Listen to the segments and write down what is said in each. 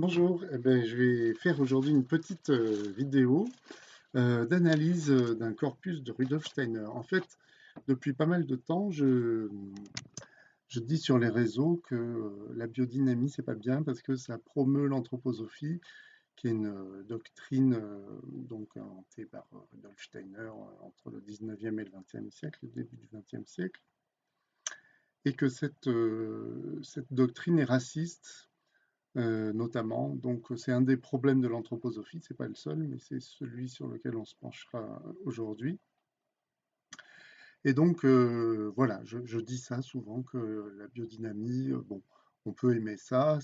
Bonjour, je vais faire aujourd'hui une petite vidéo d'analyse d'un corpus de Rudolf Steiner. En fait, depuis pas mal de temps, je dis sur les réseaux que la biodynamie, c'est pas bien parce que ça promeut l'anthroposophie, qui est une doctrine donc inventée par Rudolf Steiner entre le 19e et le 20e siècle, le début du 20e siècle, et que cette doctrine est raciste notamment. Donc, c'est un des problèmes de l'anthroposophie, c'est pas le seul, mais c'est celui sur lequel on se penchera aujourd'hui. Et donc, voilà, je dis ça souvent que la biodynamie, bon, on peut aimer ça,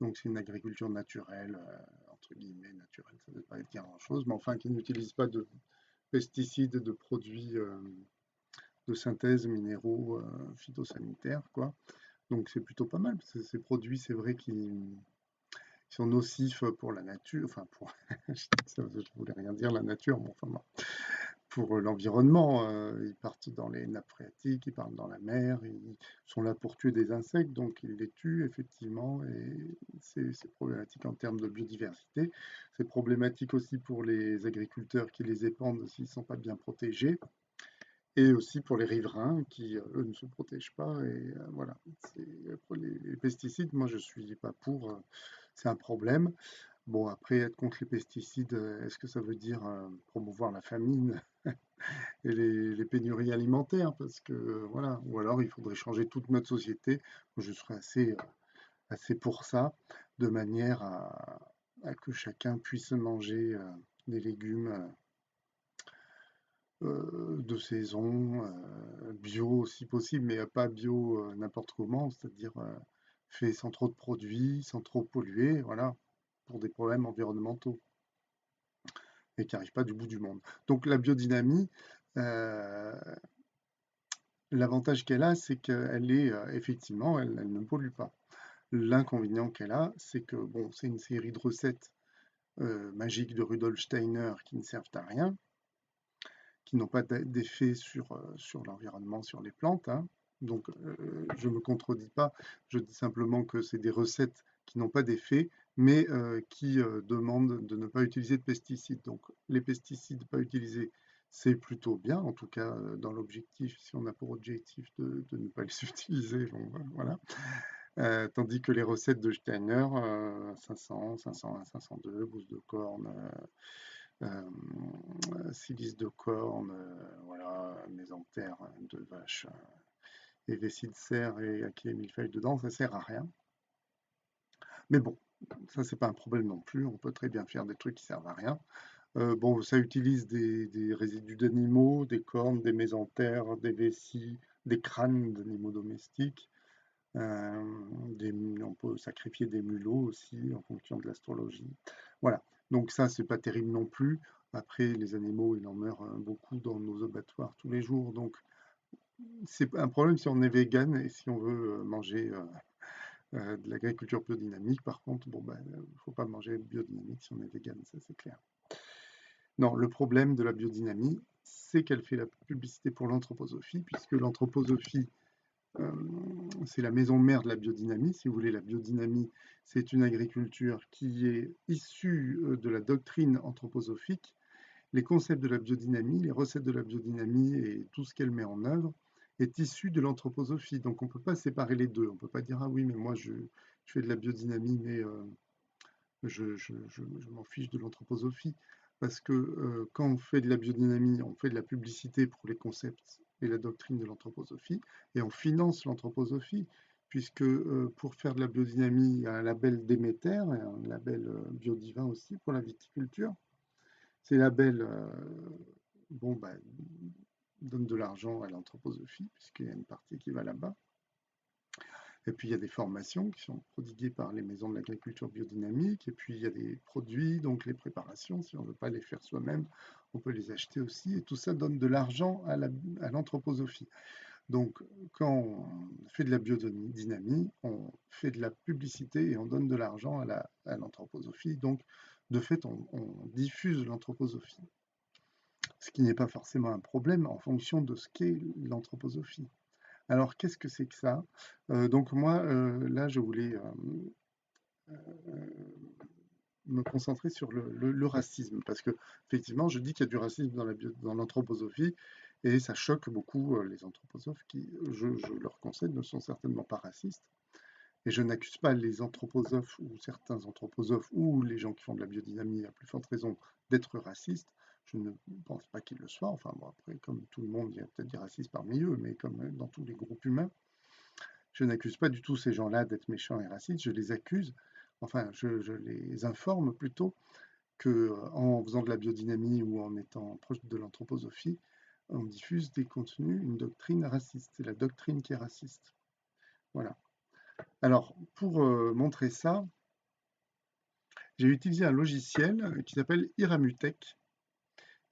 donc c'est une agriculture naturelle, entre guillemets naturelle, ça ne veut pas dire grand-chose, mais enfin qui n'utilise pas de pesticides, de produits de synthèse minéraux phytosanitaires, quoi. Donc c'est plutôt pas mal, parce que ces produits, c'est vrai qu'ils sont nocifs pour la nature, enfin pour, ça ne voulais rien dire la nature, mais enfin bon, pour l'environnement, ils partent dans les nappes phréatiques, ils partent dans la mer, ils sont là pour tuer des insectes, donc ils les tuent effectivement, et c'est problématique en termes de biodiversité. C'est problématique aussi pour les agriculteurs qui les épandent s'ils ne sont pas bien protégés, et aussi pour les riverains qui, eux, ne se protègent pas. Et voilà, pour les pesticides, moi je suis pas pour, c'est un problème. Bon, après, être contre les pesticides, est-ce que ça veut dire promouvoir la famine et les pénuries alimentaires? Parce que, voilà, ou alors il faudrait changer toute notre société. Je serais assez pour ça, de manière à que chacun puisse manger des légumes de saison, bio si possible, mais pas bio n'importe comment, c'est-à-dire fait sans trop de produits, sans trop polluer, voilà, pour des problèmes environnementaux et qui n'arrivent pas du bout du monde. Donc la biodynamie, euh, l'avantage qu'elle a, c'est qu'elle est effectivement, elle ne pollue pas. L'inconvénient qu'elle a, c'est que bon, c'est une série de recettes magiques de Rudolf Steiner qui ne servent à rien, qui n'ont pas d'effet sur l'environnement, sur les plantes, hein. Donc, je ne me contredis pas, je dis simplement que c'est des recettes qui n'ont pas d'effet, mais qui demandent de ne pas utiliser de pesticides. Donc, les pesticides pas utilisés, c'est plutôt bien, en tout cas dans l'objectif, si on a pour objectif de ne pas les utiliser, bon, voilà. Tandis que les recettes de Steiner, 500, 501, 502, bouse de corne, silice de corne, voilà, mésentère de vache et vessie de cerf et à qui les millefeuilles dedans, ça sert à rien. Mais bon, ça c'est pas un problème non plus, on peut très bien faire des trucs qui servent à rien. Bon, ça utilise des résidus d'animaux, des cornes, des mésentères, des vessies, des crânes d'animaux domestiques. Euh, on peut sacrifier des mulots aussi en fonction de l'astrologie. Voilà, donc ça c'est pas terrible non plus. Après, les animaux, il en meurt beaucoup dans nos abattoirs tous les jours, donc c'est un problème si on est vegan et si on veut manger de l'agriculture biodynamique. Par contre, bon ben, faut pas manger biodynamique si on est vegan, ça c'est clair. Non, le problème de la biodynamie, c'est qu'elle fait la publicité pour l'anthroposophie, puisque l'anthroposophie euh, c'est la maison mère de la biodynamie. Si vous voulez, la biodynamie, c'est une agriculture qui est issue de la doctrine anthroposophique. Les concepts de la biodynamie, les recettes de la biodynamie et tout ce qu'elle met en œuvre est issu de l'anthroposophie. Donc on ne peut pas séparer les deux. On ne peut pas dire, ah oui, mais moi je fais de la biodynamie, mais je m'en fiche de l'anthroposophie. Parce que quand on fait de la biodynamie, on fait de la publicité pour les concepts et la doctrine de l'anthroposophie, et on finance l'anthroposophie, puisque pour faire de la biodynamie, il y a un label Déméter, et un label biodivin aussi pour la viticulture. Ces labels bon, bah, donnent de l'argent à l'anthroposophie, puisqu'il y a une partie qui va là-bas. Et puis il y a des formations qui sont prodiguées par les maisons de l'agriculture biodynamique. Et puis il y a des produits, donc les préparations. Si on ne veut pas les faire soi-même, on peut les acheter aussi. Et tout ça donne de l'argent à l'anthroposophie. Donc quand on fait de la biodynamie, on fait de la publicité et on donne de l'argent à l'anthroposophie. Donc de fait, on diffuse l'anthroposophie. Ce qui n'est pas forcément un problème en fonction de ce qu'est l'anthroposophie. Alors, qu'est-ce que c'est que ça? Donc moi, là, je voulais me concentrer sur le racisme, parce que effectivement, je dis qu'il y a du racisme dans l'anthroposophie, et ça choque beaucoup les anthroposophes qui, je leur concède, ne sont certainement pas racistes. Et je n'accuse pas les anthroposophes ou certains anthroposophes ou les gens qui font de la biodynamie à plus forte raison d'être racistes. Je ne pense pas qu'ils le soient. Enfin, bon, après, comme tout le monde, il y a peut-être des racistes parmi eux, mais comme dans tous les groupes humains, je n'accuse pas du tout ces gens-là d'être méchants et racistes. Je les accuse, enfin, je les informe plutôt que en faisant de la biodynamie ou en étant proche de l'anthroposophie, on diffuse des contenus, une doctrine raciste. C'est la doctrine qui est raciste. Voilà. Alors, pour montrer ça, j'ai utilisé un logiciel qui s'appelle Iramutech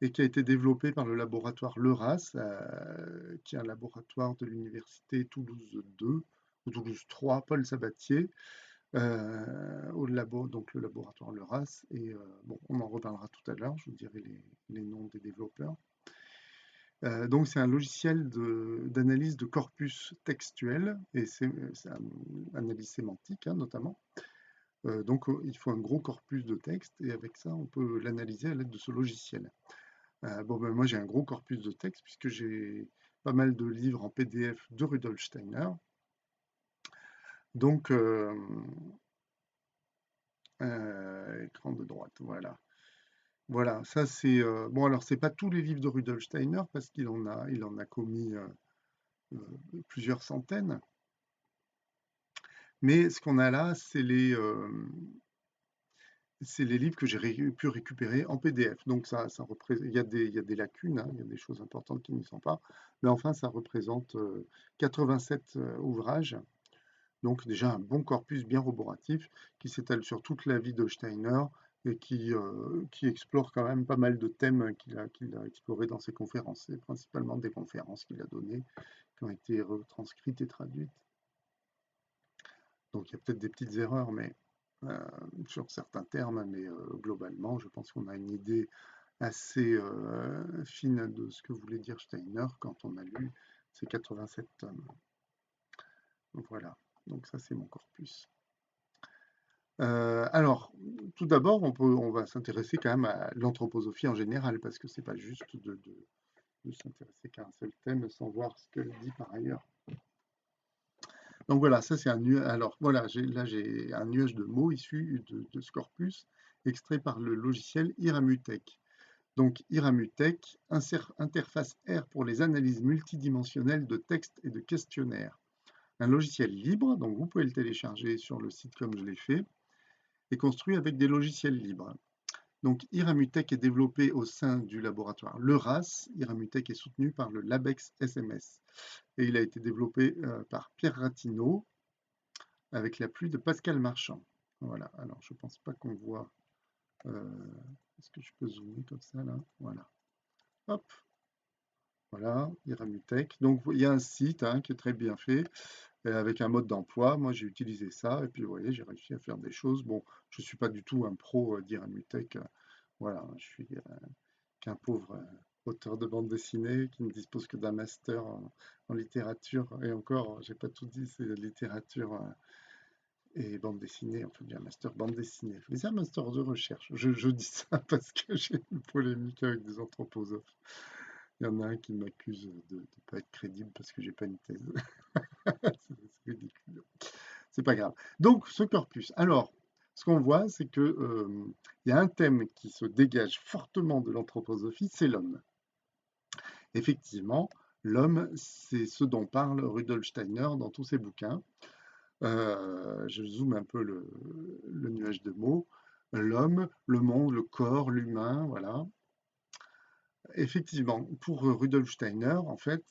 et qui a été développé par le laboratoire LERAS, qui est un laboratoire de l'université Toulouse 2 ou Toulouse 3, Paul Sabatier, au labo, donc le laboratoire LERAS. Et bon, on en reparlera tout à l'heure, je vous dirai les noms des développeurs. Donc c'est un logiciel d'analyse de corpus textuel, et c'est une analyse sémantique hein, notamment. Donc il faut un gros corpus de texte, et avec ça on peut l'analyser à l'aide de ce logiciel. Bon, ben, moi j'ai un gros corpus de texte puisque j'ai pas mal de livres en PDF de Rudolf Steiner. Donc, écran de droite, voilà. Voilà, ça c'est bon. Alors c'est pas tous les livres de Rudolf Steiner parce qu'il en a commis plusieurs centaines. Mais ce qu'on a là, c'est les livres que j'ai pu récupérer en PDF. Donc ça représente, il y a des lacunes, hein, il y a des choses importantes qui n'y sont pas. Mais enfin, ça représente 87 ouvrages. Donc déjà un bon corpus bien roboratif qui s'étale sur toute la vie de Steiner et qui explore quand même pas mal de thèmes qu'il a explorés dans ses conférences. C'est principalement des conférences qu'il a données, qui ont été retranscrites et traduites. Donc il y a peut-être des petites erreurs euh, sur certains termes, mais globalement, je pense qu'on a une idée assez fine de ce que voulait dire Steiner quand on a lu ces 87 tomes. Voilà, donc ça c'est mon corpus. Alors, tout d'abord, on va s'intéresser quand même à l'anthroposophie en général, parce que c'est pas juste de s'intéresser qu'à un seul thème sans voir ce qu'elle dit par ailleurs. Donc voilà, ça c'est un nuage. Alors voilà, là j'ai un nuage de mots issus de ce corpus, extrait par le logiciel Iramutech. Donc Iramutech, interface R pour les analyses multidimensionnelles de textes et de questionnaires. Un logiciel libre, donc vous pouvez le télécharger sur le site comme je l'ai fait, est construit avec des logiciels libres. Donc Iramutech est développé au sein du laboratoire LERAS. Iramutech est soutenu par le LabEx SMS. Et il a été développé par Pierre Ratineau avec l'appui de Pascal Marchand. Voilà, alors je ne pense pas qu'on voit. Est-ce que je peux zoomer comme ça là? Voilà. Hop, voilà, Iramutech. Donc il y a un site hein, qui est très bien fait, avec un mode d'emploi. Moi j'ai utilisé ça, et puis vous voyez, j'ai réussi à faire des choses. Bon, je ne suis pas du tout un pro d'Iramutech. Voilà, je suis qu'un pauvre auteur de bande dessinée qui ne dispose que d'un master en littérature. Et encore, j'ai pas tout dit, c'est littérature et bande dessinée. En fait, j'ai un master bande dessinée. Mais c'est un master de recherche. Je dis ça parce que j'ai une polémique avec des anthroposophes. Il y en a un qui m'accuse de ne pas être crédible parce que j'ai pas une thèse. C'est ridicule. C'est pas grave. Donc, ce corpus. Alors, ce qu'on voit, c'est que il y a un thème qui se dégage fortement de l'anthroposophie, c'est l'homme. Effectivement, l'homme, c'est ce dont parle Rudolf Steiner dans tous ses bouquins. Je zoome un peu le nuage de mots. L'homme, le monde, le corps, l'humain, voilà. Effectivement, pour Rudolf Steiner, en fait,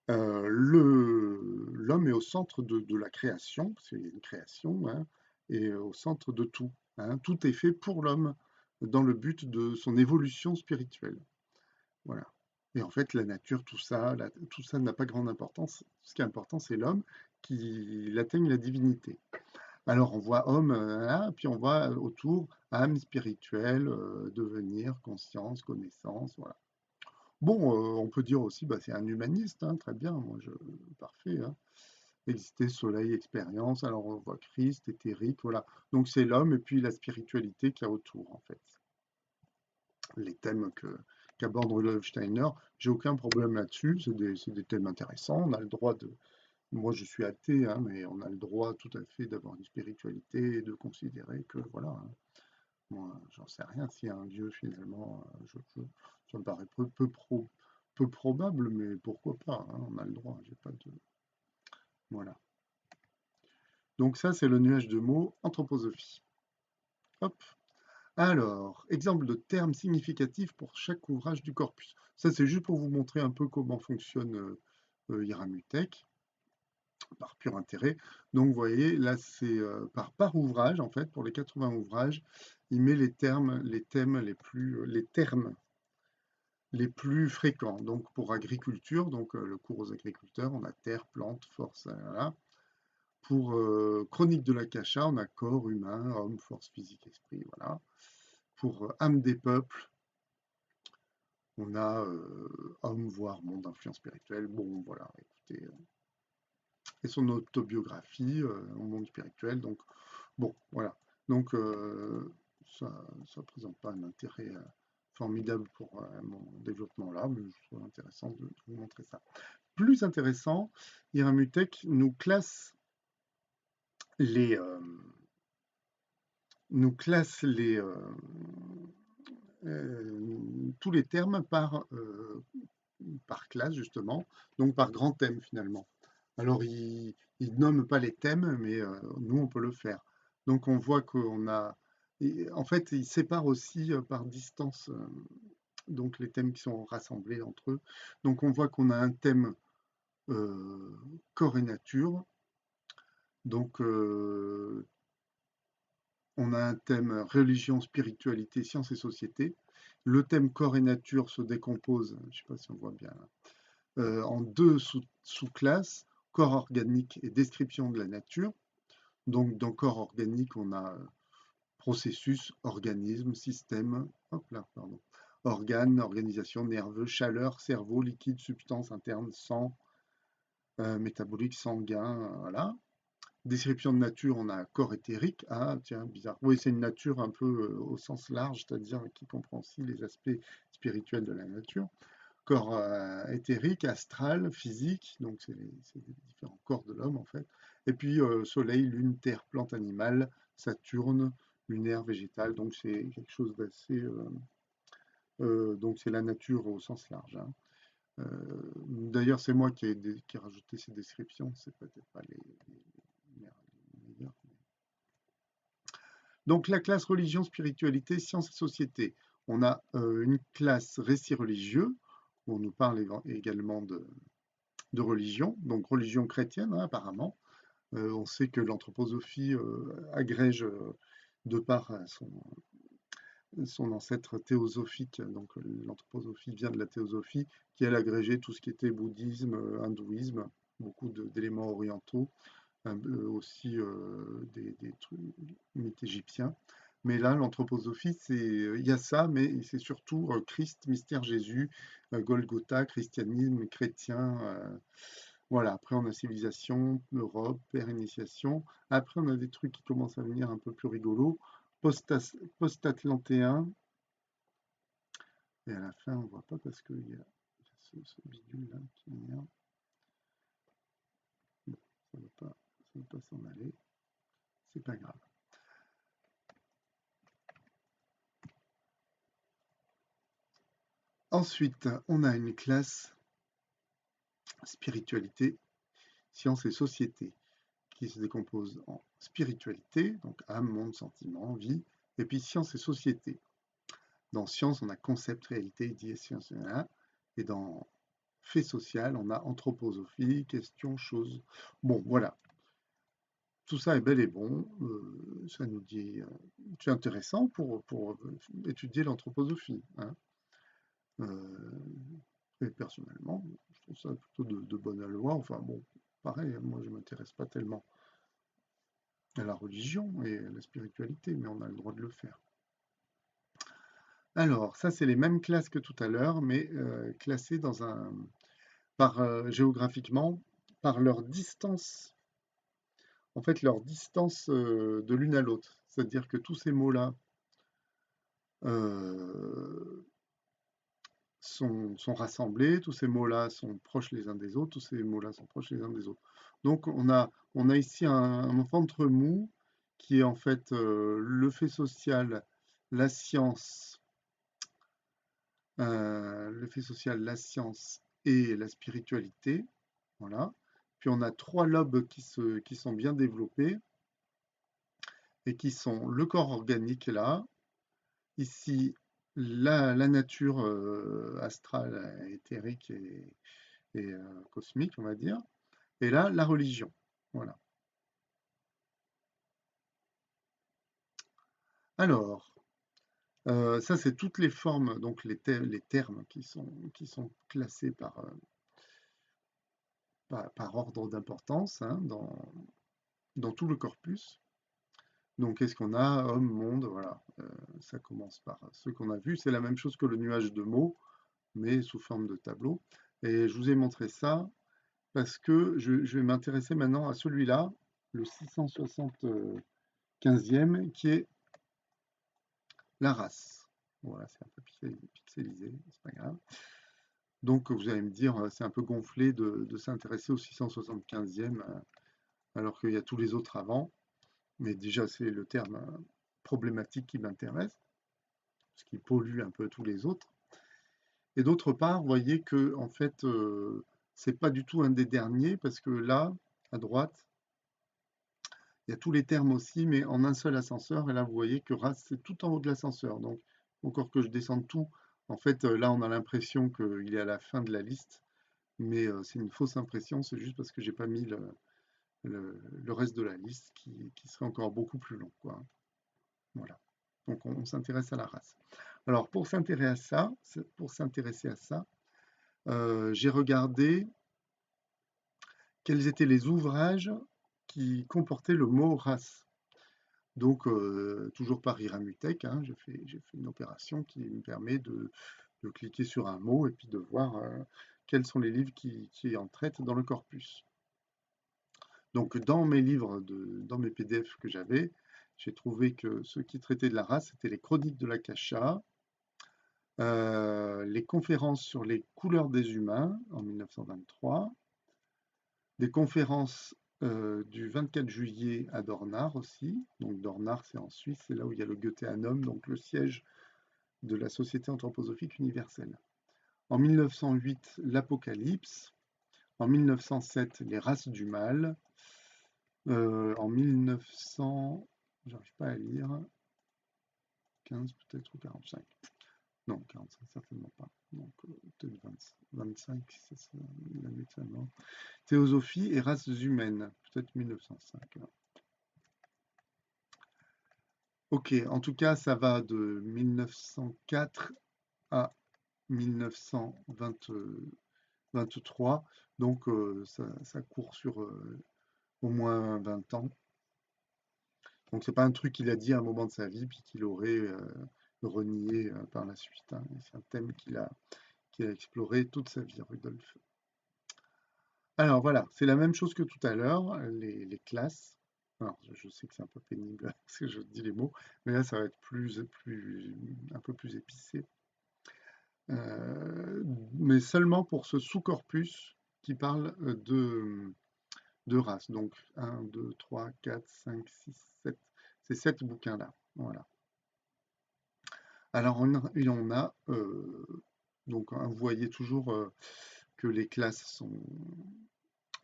l'homme est au centre de la création, c'est une création, hein, et au centre de tout. Hein. Tout est fait pour l'homme, dans le but de son évolution spirituelle. Voilà. Et en fait, la nature, tout ça n'a pas grande importance. Ce qui est important, c'est l'homme qui atteigne la divinité. Alors, on voit homme, là, puis on voit autour âme spirituelle, devenir, conscience, connaissance, voilà. Bon, on peut dire aussi, bah, c'est un humaniste, hein, très bien, parfait. Hein. exister, soleil, expérience. Alors on voit Christ, éthérique, voilà. Donc c'est l'homme et puis la spiritualité qu'il y a autour, en fait. Les thèmes qu'aborde Rudolf Steiner, j'ai aucun problème là-dessus. C'est des thèmes intéressants. On a le droit de. Moi, je suis athée, hein, mais on a le droit tout à fait d'avoir une spiritualité et de considérer que, voilà, hein, moi, j'en sais rien s'il y a un Dieu finalement. Ça me paraît peu probable, mais pourquoi pas, hein, on a le droit. J'ai pas de. Voilà. Donc ça, c'est le nuage de mots anthroposophie. Hop. Alors, exemple de termes significatifs pour chaque ouvrage du corpus. Ça, c'est juste pour vous montrer un peu comment fonctionne Hiramutech, par pur intérêt. Donc, vous voyez, là, c'est par ouvrage, en fait, pour les 80 ouvrages, il met les termes, les termes les plus fréquents. Donc, pour agriculture, donc le cours aux agriculteurs, on a terre, plante, force, voilà. Pour chronique de l'Akasha, on a corps, humain, homme, force physique, esprit, voilà. Pour âme des peuples, on a homme, voire monde, influence spirituelle. Bon, voilà, écoutez. Et son autobiographie au monde spirituel. Donc, bon, voilà. Donc, ça ne présente pas un intérêt formidable pour mon développement là, mais je trouve intéressant de vous montrer ça. Plus intéressant, Hiramutech les, euh, nous classe tous les termes par classe, justement, donc par grand thème finalement. Alors, il nomme pas les thèmes, mais nous, on peut le faire. Donc, on voit qu'on a. En fait, il sépare aussi par distance donc les thèmes qui sont rassemblés entre eux. Donc, on voit qu'on a un thème corps et nature. Donc, on a un thème religion, spiritualité, sciences et société. Le thème corps et nature se décompose, je ne sais pas si on voit bien, en deux sous-classes, corps organique et description de la nature. Donc, dans corps organique, on a processus, organisme, système, hop là, pardon, organes, organisation, nerveux, chaleur, cerveau, liquide, substance interne, sang, métabolique, sanguin, voilà. Description de nature, on a corps éthérique. Ah, tiens, bizarre. Oui, c'est une nature un peu au sens large, c'est-à-dire qui comprend aussi les aspects spirituels de la nature. Corps éthérique, astral, physique, donc c'est les différents corps de l'homme en fait. Et puis soleil, lune, terre, plante, animal, Saturne, lunaire, végétal, donc c'est quelque chose d'assez. Donc c'est la nature au sens large, hein. D'ailleurs, c'est moi qui ai rajouté ces descriptions, c'est peut-être pas les meilleures. Donc la classe religion, spiritualité, sciences et société. On a une classe récit religieux, où on nous parle également de religion, donc religion chrétienne hein, apparemment. On sait que l'anthroposophie agrège, de par son ancêtre théosophique, donc l'anthroposophie vient de la théosophie, qui elle agrégé tout ce qui était bouddhisme, hindouisme, beaucoup d'éléments orientaux, aussi des trucs, mythes égyptiens. Mais là, l'anthroposophie, il y a ça, mais c'est surtout Christ, mystère Jésus, Golgotha, christianisme, chrétien. Voilà, après on a civilisation, Europe, père initiation. Après on a des trucs qui commencent à venir un peu plus rigolos. Post-atlantéen. Et à la fin, on voit pas parce qu'il y a ce bidule là qui m'énerve. Bon, ça va pas s'en aller. C'est pas grave. Ensuite, on a une classe spiritualité, sciences et société qui se décompose en spiritualité, donc âme, monde, sentiment, vie, et puis sciences et société. Dans sciences, on a concept, réalité, idée, science, et dans fait social, on a anthroposophie, question, chose. Bon, voilà. Tout ça est bel et bon. Ça nous dit. C'est intéressant pour étudier l'anthroposophie, hein. Et personnellement, je trouve ça plutôt de bonne loi. Enfin bon, pareil, moi je ne m'intéresse pas tellement à la religion et à la spiritualité, mais on a le droit de le faire. Alors, ça c'est les mêmes classes que tout à l'heure, mais classées géographiquement par leur distance en fait leur distance de l'une à l'autre. C'est-à-dire que tous ces mots-là euh, sont rassemblés, tous ces mots-là sont proches les uns des autres, tous ces mots-là sont proches les uns des autres. Donc on a ici un ventre mou qui est en fait le fait social, la science, la science et la spiritualité. Voilà. Puis on a trois lobes qui sont bien développés et qui sont le corps organique là, ici la nature astrale, éthérique et cosmique, on va dire, et là la religion. Voilà. Alors, ça c'est toutes les formes, donc les termes qui sont classés par ordre d'importance hein, dans tout le corpus. Donc, qu'est-ce qu'on a? Homme, monde, voilà. Ça commence par ce qu'on a vu. C'est la même chose que le nuage de mots, mais sous forme de tableau. Et je vous ai montré ça parce que je vais m'intéresser maintenant à celui-là, le 675e, qui est la race. Voilà, c'est un peu pixelisé, c'est pas grave. Donc, vous allez me dire, c'est un peu gonflé de s'intéresser au 675e, alors qu'il y a tous les autres avant. Mais déjà, c'est le terme problématique qui m'intéresse, ce qui pollue un peu tous les autres. Et d'autre part, vous voyez que en fait, c'est pas du tout un des derniers, parce que là, à droite, il y a tous les termes aussi, mais en un seul ascenseur. Et là, vous voyez que race, c'est tout en haut de l'ascenseur. Donc, encore que je descende tout, en fait, là, on a l'impression qu'il est à la fin de la liste, mais c'est une fausse impression. C'est juste parce que j'ai pas mis le reste de la liste qui serait encore beaucoup plus long, quoi. Voilà. Donc, on s'intéresse à la race. Alors, pour s'intéresser à ça, j'ai regardé quels étaient les ouvrages qui comportaient le mot race. Donc, toujours par Iramutech, hein, j'ai fait une opération qui me permet de cliquer sur un mot et puis de voir quels sont les livres qui en traitent dans le corpus. Donc, dans mes livres, dans mes PDF que j'avais, j'ai trouvé que ceux qui traitaient de la race, c'était les chroniques de l'Akasha, les conférences sur les couleurs des humains en 1923, des conférences du 24 juillet à Dornard aussi. Donc Dornard, c'est en Suisse, c'est là où il y a le Goetheanum, donc le siège de la Société anthroposophique universelle. En 1908, l'Apocalypse. En 1907, les races du mal. En 1900, j'arrive pas à lire, 15 peut-être ou 45. Non, 45, certainement pas. Donc, peut-être 25, c'est l'année de sa mort. Théosophie et races humaines, peut-être 1905. Là. Ok, en tout cas, ça va de 1904 à 1923. Donc, ça court sur au moins 20 ans. Donc, c'est pas un truc qu'il a dit à un moment de sa vie, puis qu'il aurait renié par la suite. Hein. C'est un thème qu'il a exploré toute sa vie, Rudolf. Alors voilà, c'est la même chose que tout à l'heure, les classes. Alors, je sais que c'est un peu pénible parce que je dis les mots, mais là, ça va être un peu plus épicé. Euh, mais seulement pour ce sous-corpus qui parle de race. Donc, 1, 2, 3, 4, 5, 6, 7. C'est 7 bouquins-là. Voilà. Alors, on a donc, vous voyez toujours que les classes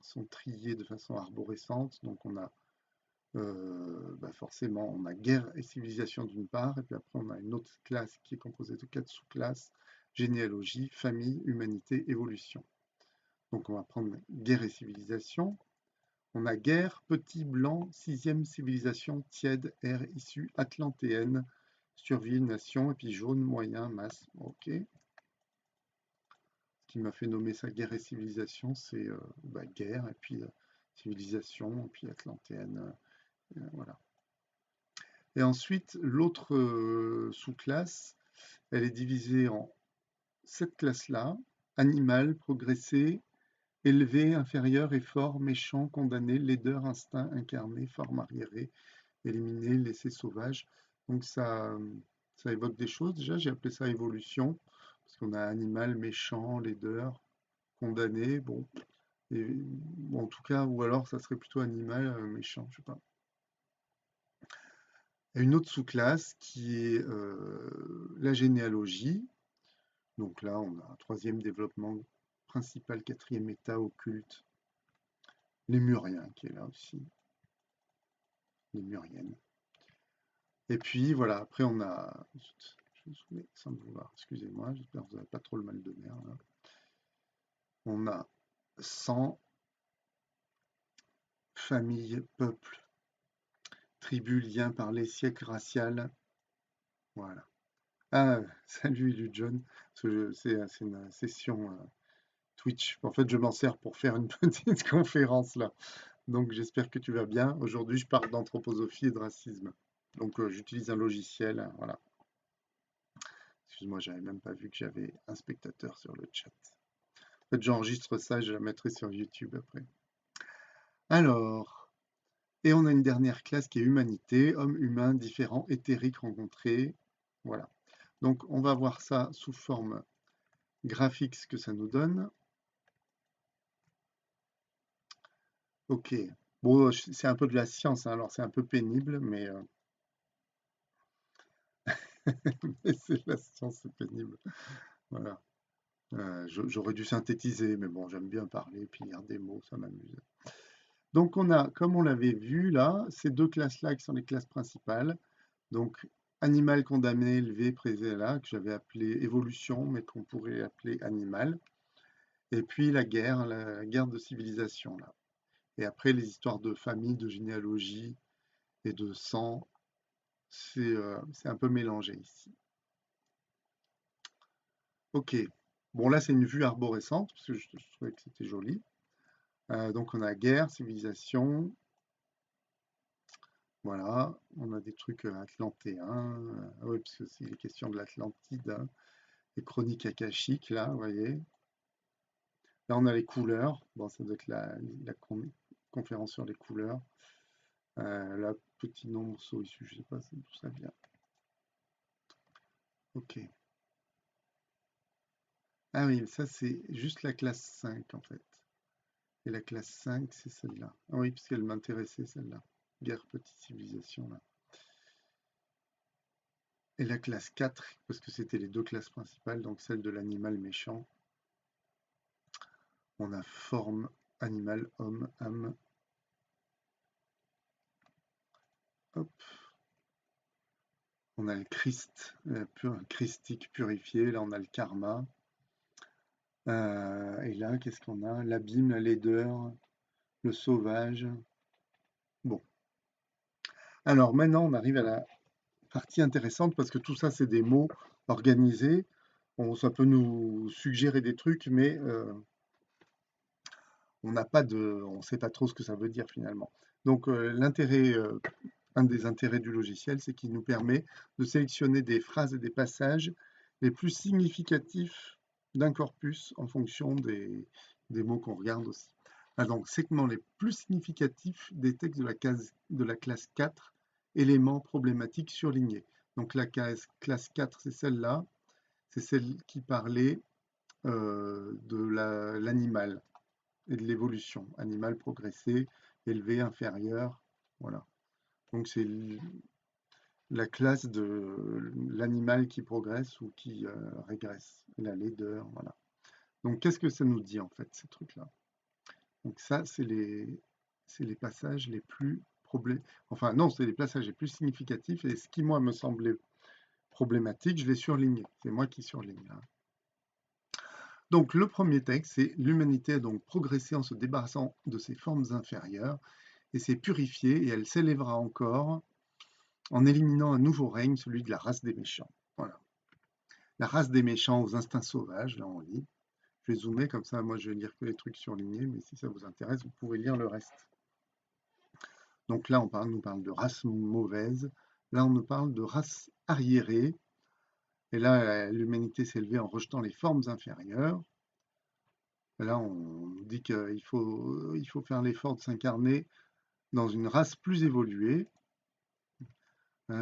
sont triées de façon arborescente. Donc, on a forcément, on a guerre et civilisation d'une part, et puis après, on a une autre classe qui est composée de 4 sous-classes, généalogie, famille, humanité, évolution. Donc, on va prendre guerre et civilisation. On a guerre, petit, blanc, sixième civilisation, tiède, air issue, atlantéenne, survie, nation, et puis jaune, moyen, masse. Ok. Ce qui m'a fait nommer ça guerre et civilisation, c'est guerre, et puis civilisation, et puis atlantéenne. Voilà. Et ensuite, l'autre sous-classe, elle est divisée en cette classe-là, animal, progressé, élevé, inférieur et fort, méchant, condamné, laideur, instinct, incarné, forme arriérée, éliminé, laissé sauvage. Donc ça évoque des choses. Déjà, j'ai appelé ça évolution, parce qu'on a animal, méchant, laideur, condamné, bon. Et, bon, en tout cas, ou alors ça serait plutôt animal, méchant, je sais pas. Et une autre sous-classe qui est la généalogie. Donc là, on a un troisième développement principal, quatrième état occulte, les Muriens qui est là aussi, les Muriennes. Et puis voilà, après on a, je me souviens, sans me vouloir, excusez-moi, j'espère que vous n'avez pas trop le mal de mer là. On a 100 familles, peuples, tribus, liens par les siècles raciales. Voilà. Ah, salut John, c'est une session Twitch. En fait, je m'en sers pour faire une petite conférence là. Donc j'espère que tu vas bien. Aujourd'hui, je parle d'anthroposophie et de racisme. Donc j'utilise un logiciel, hein, voilà. Excuse-moi, j'avais même pas vu que j'avais un spectateur sur le chat. En fait, j'enregistre ça et je la mettrai sur YouTube après. Alors, et on a une dernière classe qui est humanité, homme humain, différent, éthérique, rencontré. Voilà. Donc on va voir ça sous forme graphique, ce que ça nous donne. Ok. Bon, c'est un peu de la science, hein, alors c'est un peu pénible, mais c'est la science, c'est pénible. Voilà. J'aurais dû synthétiser, mais bon, j'aime bien parler, puis lire des mots, ça m'amuse. Donc on a, comme on l'avait vu là, ces deux classes-là qui sont les classes principales. Donc animal condamné, élevé, présé là, que j'avais appelé évolution, mais qu'on pourrait appeler animal. Et puis la guerre de civilisation là. Et après les histoires de famille, de généalogie et de sang, c'est un peu mélangé ici. Ok. Bon là c'est une vue arborescente, parce que je trouvais que c'était joli. Donc on a guerre, civilisation, voilà, on a des trucs atlantéens, oui, parce que c'est les questions de l'Atlantide, hein, les chroniques akashiques, là, vous voyez. Là on a les couleurs, bon ça doit être la conférence sur les couleurs. Là, petit nombre saut issu, je sais pas d'où ça vient. Ok. Ah oui, ça c'est juste la classe 5 en fait. Et la classe 5 c'est celle-là. Ah oui, puisqu'elle m'intéressait celle-là. Guerre, petite civilisation, là. Et la classe 4, parce que c'était les deux classes principales, donc celle de l'animal méchant. On a forme, animal, homme, âme. Hop. On a le Christ, christique purifié. Là, on a le karma. Et là, qu'est-ce qu'on a? L'abîme, la laideur, le sauvage. Bon. Alors maintenant, on arrive à la partie intéressante parce que tout ça, c'est des mots organisés. Bon, ça peut nous suggérer des trucs, mais on ne sait pas trop ce que ça veut dire finalement. Donc un des intérêts du logiciel, c'est qu'il nous permet de sélectionner des phrases et des passages les plus significatifs d'un corpus en fonction des mots qu'on regarde aussi. Ah, donc, segments les plus significatifs des textes de la classe 4, éléments problématiques surlignés. Donc la classe 4, c'est celle-là, c'est celle qui parlait de l'animal et de l'évolution. Animal progressé, élevé, inférieur, voilà. Donc c'est la classe de l'animal qui progresse ou qui régresse, la laideur, voilà. Donc qu'est-ce que ça nous dit en fait, ces trucs-là? Donc ça, c'est les passages les plus enfin non, c'est les passages les plus significatifs et ce qui moi me semblait problématique, je l'ai surligné. C'est moi qui surligne là. Donc le premier texte, c'est l'humanité a donc progressé en se débarrassant de ses formes inférieures et s'est purifiée et elle s'élèvera encore en éliminant un nouveau règne, celui de la race des méchants. Voilà. La race des méchants aux instincts sauvages, là on lit. Je vais zoomer comme ça, moi je vais lire que les trucs surlignés, mais si ça vous intéresse, vous pouvez lire le reste. Donc là on nous parle de race mauvaise, là on nous parle de race arriérée, et là l'humanité s'est élevée en rejetant les formes inférieures. Là, on nous dit qu'il faut faire l'effort de s'incarner dans une race plus évoluée.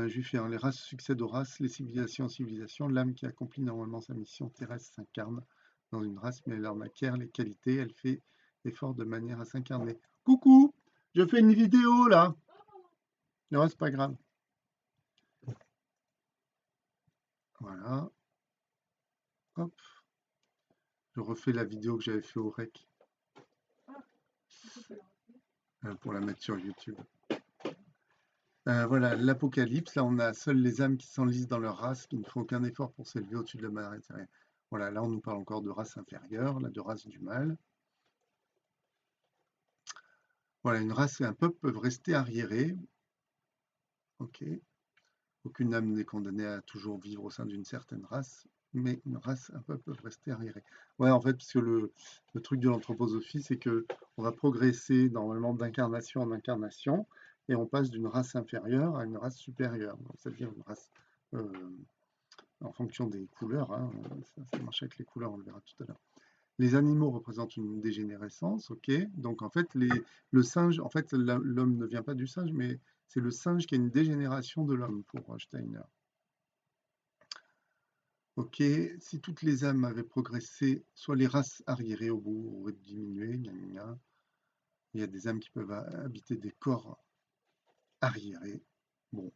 Juif, les races succèdent aux races, les civilisations aux civilisations. L'âme qui accomplit normalement sa mission terrestre s'incarne dans une race, mais elle en acquiert les qualités. Elle fait l'effort de manière à s'incarner. Coucou, je fais une vidéo là. Non, c'est pas grave. Voilà. Hop. Je refais la vidéo que j'avais fait au REC pour la mettre sur YouTube. Voilà, l'Apocalypse. Là, on a seules les âmes qui s'enlisent dans leur race, qui ne font aucun effort pour s'élever au-dessus de la marée. Voilà, là, on nous parle encore de race inférieure, là, de race du mal. Voilà, une race et un peuple peuvent rester arriérés. Ok. Aucune âme n'est condamnée à toujours vivre au sein d'une certaine race, mais une race, un peuple peuvent rester arriérés. Ouais, en fait, parce que le truc de l'anthroposophie, c'est que on va progresser normalement d'incarnation en incarnation, et on passe d'une race inférieure à une race supérieure. C'est-à-dire une race en fonction des couleurs. Hein, ça marche avec les couleurs, on le verra tout à l'heure. Les animaux représentent une dégénérescence, ok. Donc en fait, le singe, en fait, l'homme ne vient pas du singe, mais c'est le singe qui a une dégénération de l'homme pour Steiner. Ok, si toutes les âmes avaient progressé, soit les races arriérées au bout auraient diminué, gna gna gna. Il y a des âmes qui peuvent habiter des corps arriérés. Bon,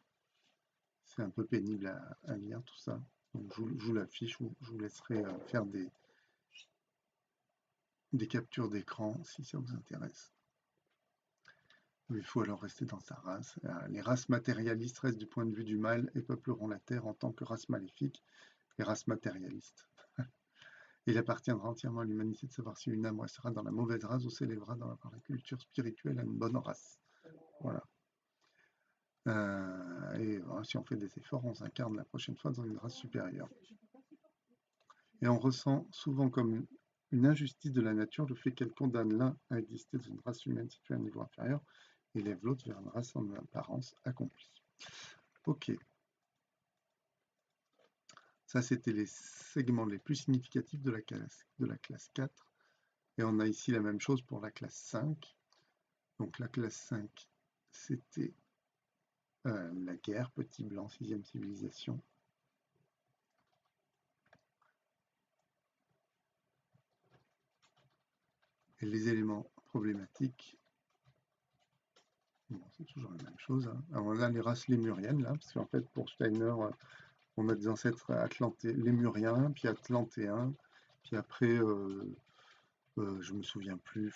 c'est un peu pénible à lire tout ça. Donc je vous l'affiche, je vous laisserai faire des captures d'écran si ça vous intéresse. Il faut alors rester dans sa race. Les races matérialistes restent du point de vue du mal et peupleront la terre en tant que race maléfique, les races matérialistes. Il appartiendra entièrement à l'humanité de savoir si une âme restera dans la mauvaise race ou s'élèvera dans la culture spirituelle à une bonne race. Voilà. Si on fait des efforts, on s'incarne la prochaine fois dans une race supérieure. Et on ressent souvent comme une injustice de la nature le fait qu'elle condamne l'un à exister dans une race humaine située à un niveau inférieur et lève l'autre vers une race en apparence accomplie. Ok. Ça, c'était les segments les plus significatifs de la classe 4. Et on a ici la même chose pour la classe 5. Donc la classe 5, c'était la guerre, petit blanc, 6e civilisation. Et les éléments problématiques, bon, c'est toujours la même chose. Hein. Alors là, les races lémuriennes, là, parce qu'en fait, pour Steiner, on a des ancêtres lémuriens, puis atlantéens, puis après, je me souviens plus,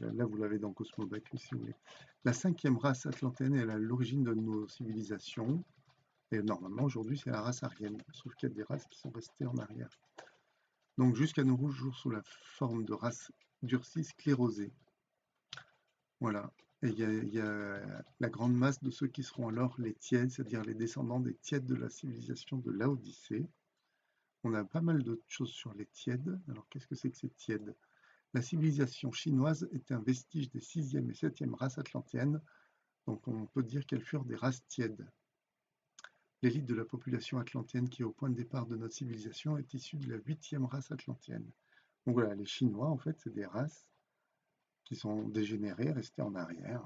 là vous l'avez dans Cosmobac, si vous voulez. La 5e race atlantéenne est à l'origine de nos civilisations, et normalement aujourd'hui c'est la race aryenne, sauf qu'il y a des races qui sont restées en arrière. Donc jusqu'à nos jours sous la forme de races durcies sclérosées. Voilà. Et il y a la grande masse de ceux qui seront alors les tièdes, c'est-à-dire les descendants des tièdes de la civilisation de Laodicée. On a pas mal d'autres choses sur les tièdes. Alors qu'est-ce que c'est que ces tièdes? La civilisation chinoise est un vestige des 6e et 7e races atlantéennes, donc on peut dire qu'elles furent des races tièdes. L'élite de la population atlantéenne qui est au point de départ de notre civilisation est issue de la 8e race atlantéenne. Donc voilà, les Chinois, en fait, c'est des races qui sont dégénérées, restées en arrière.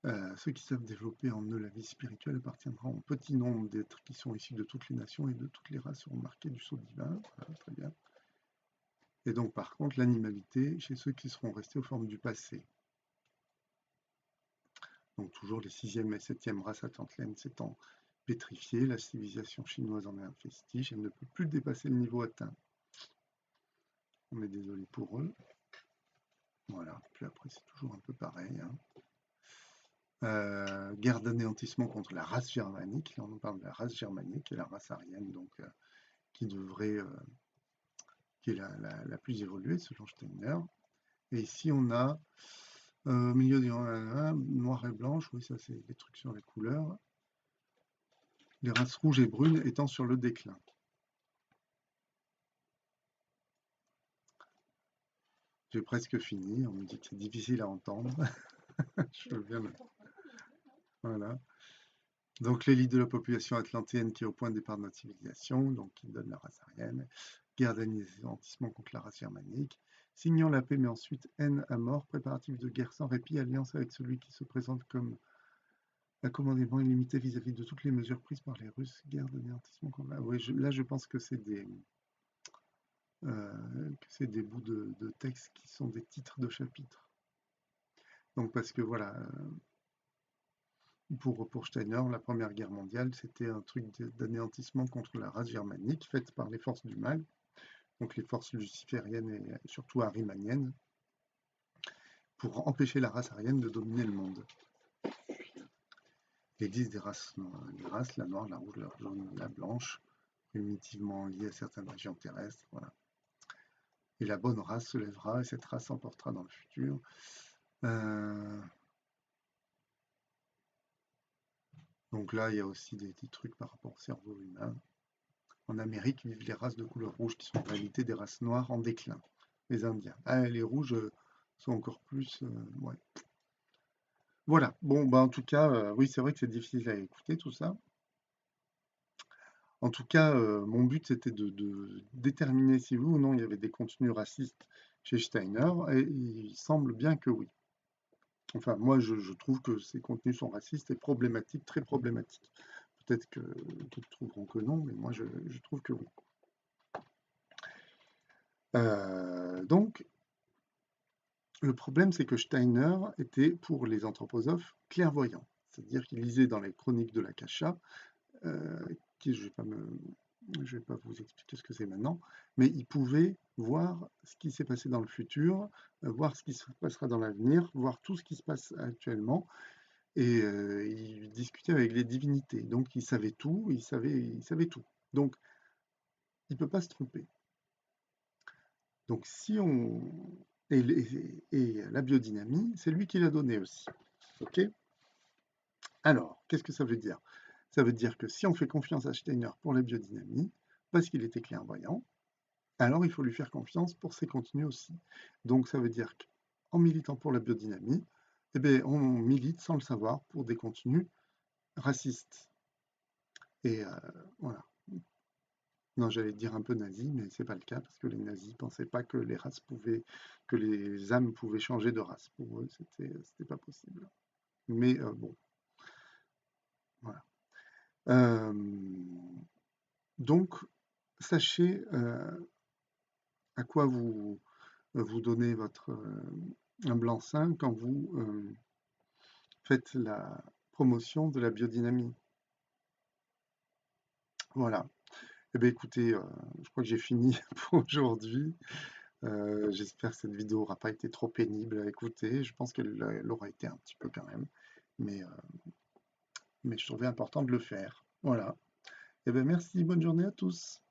Voilà. Ceux qui savent développer en eux la vie spirituelle appartiendront au petit nombre d'êtres qui sont issus de toutes les nations et de toutes les races seront marqués du sceau divin. Voilà, très bien. Et donc, par contre, l'animalité chez ceux qui seront restés aux formes du passé. Donc, toujours les 6e et 7e races atlantéennes s'étant pétrifiées, la civilisation chinoise en est un vestige, elle ne peut plus dépasser le niveau atteint. On est désolé pour eux. Voilà, puis après, c'est toujours un peu pareil. Hein. Guerre d'anéantissement contre la race germanique. Là, on parle de la race germanique, qui est la race aryenne, donc qui est la plus évoluée selon Steiner. Et ici, on a au milieu du noir et blanche, oui, ça c'est des trucs sur les couleurs. Les races rouges et brunes étant sur le déclin. J'ai presque fini, on me dit que c'est difficile à entendre. Je veux bien. Voilà. Donc l'élite de la population atlantéenne qui est au point de départ de notre civilisation, donc qui donne la race aryenne. guerre d'anéantissement contre la race germanique, signant la paix mais ensuite haine à mort, préparatif de guerre sans répit, alliance avec celui qui se présente comme un commandement illimité vis-à-vis de toutes les mesures prises par les Russes, guerre d'anéantissement contre la... Oui, là je pense que c'est des bouts de texte qui sont des titres de chapitres. Donc parce que voilà, pour Steiner, la Première Guerre mondiale, c'était un truc d'anéantissement contre la race germanique faite par les forces du mal, donc les forces lucifériennes et surtout arimaniennes, pour empêcher la race aryenne de dominer le monde. Il existe des races, la noire, la rouge, la jaune, la blanche, primitivement liées à certaines régions terrestres. Voilà. Et la bonne race se lèvera et cette race s'emportera dans le futur. Donc là, il y a aussi des trucs par rapport au cerveau humain. En Amérique vivent les races de couleur rouge qui sont en réalité des races noires en déclin, les Indiens. Ah, les rouges sont encore plus... ouais. Voilà, bon, bah, en tout cas, oui, c'est vrai que c'est difficile à écouter tout ça. En tout cas, mon but, c'était de déterminer si oui ou non il y avait des contenus racistes chez Steiner, et il semble bien que oui. Enfin, moi, je trouve que ces contenus sont racistes et problématiques, très problématiques. Peut-être que d'autres trouveront que non, mais moi, je trouve que oui. Donc, le problème, c'est que Steiner était, pour les anthroposophes, clairvoyant. C'est-à-dire qu'il lisait dans les chroniques de l'Akasha, qui je vais pas vous expliquer ce que c'est maintenant, mais il pouvait voir ce qui s'est passé dans le futur, voir ce qui se passera dans l'avenir, voir tout ce qui se passe actuellement, et il discutait avec les divinités. Donc il savait tout, il savait tout. Donc il ne peut pas se tromper. Donc si on... Et la biodynamie, c'est lui qui l'a donné aussi. OK? Alors, qu'est-ce que ça veut dire? Ça veut dire que si on fait confiance à Steiner pour la biodynamie, parce qu'il était clairvoyant, alors il faut lui faire confiance pour ses contenus aussi. Donc ça veut dire qu'en militant pour la biodynamie, eh bien, on milite sans le savoir pour des contenus racistes. Et voilà. Non, j'allais dire un peu nazi, mais c'est pas le cas parce que les nazis pensaient pas que les races pouvaient, que les âmes pouvaient changer de race. Pour eux, c'était pas possible. Mais bon, voilà. Euh, donc, sachez à quoi vous donnez un blanc-seing quand vous faites la promotion de la biodynamie. Voilà. Eh bien, écoutez, je crois que j'ai fini pour aujourd'hui. J'espère que cette vidéo n'aura pas été trop pénible à écouter. Je pense qu'elle aura été un petit peu quand même. Mais, mais je trouvais important de le faire. Voilà. Eh bien, merci. Bonne journée à tous.